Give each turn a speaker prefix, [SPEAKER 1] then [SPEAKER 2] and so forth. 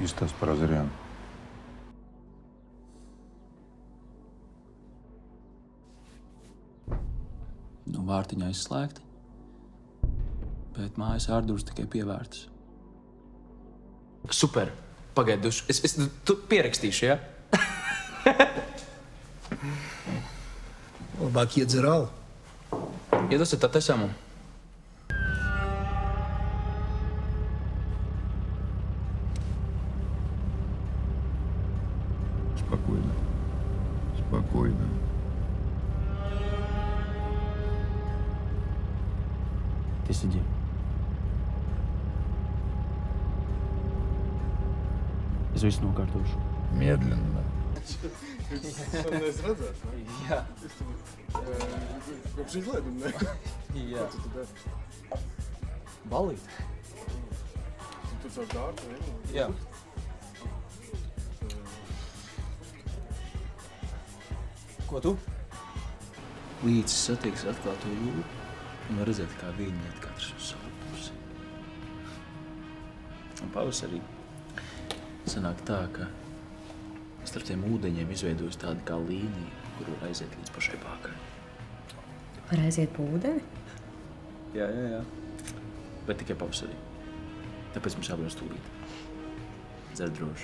[SPEAKER 1] Izstāsti par Azarjānu.
[SPEAKER 2] Nu, vārtiņa aizslēgti, bet mājas ārdurus tikai pievērtas.
[SPEAKER 3] Super! Pagaidi, tu pierakstīšu, ja?
[SPEAKER 4] Labāk iedzer alu.
[SPEAKER 3] Iedosit tā tesamu.
[SPEAKER 1] Спокойно. Спокойно.
[SPEAKER 2] Ты сиди. Es visu nokārtošu.
[SPEAKER 1] Медленно.
[SPEAKER 5] Es redzēšu, ne?
[SPEAKER 2] Jā.
[SPEAKER 5] Kopš izlaiduma, ne?
[SPEAKER 2] Jā.
[SPEAKER 5] Ko tu dari?
[SPEAKER 2] Balīt.
[SPEAKER 5] Tu caur dārtu, ne?
[SPEAKER 2] Jā. Ko tu? Līdz satieks atklāto jūru un var redzēt, kā viņi iet katrs uz savu pusi. Un pavasarī sanāk tā, ka starp tiem ūdeņiem izveidojas tāda kā līnija, kur var aiziet līdz pašai pākai.
[SPEAKER 6] Var aiziet pa ūdeni?
[SPEAKER 2] Jā. Bet tikai pavasarī. Tāpēc mums jābrauc tūlīt. Dzer droši.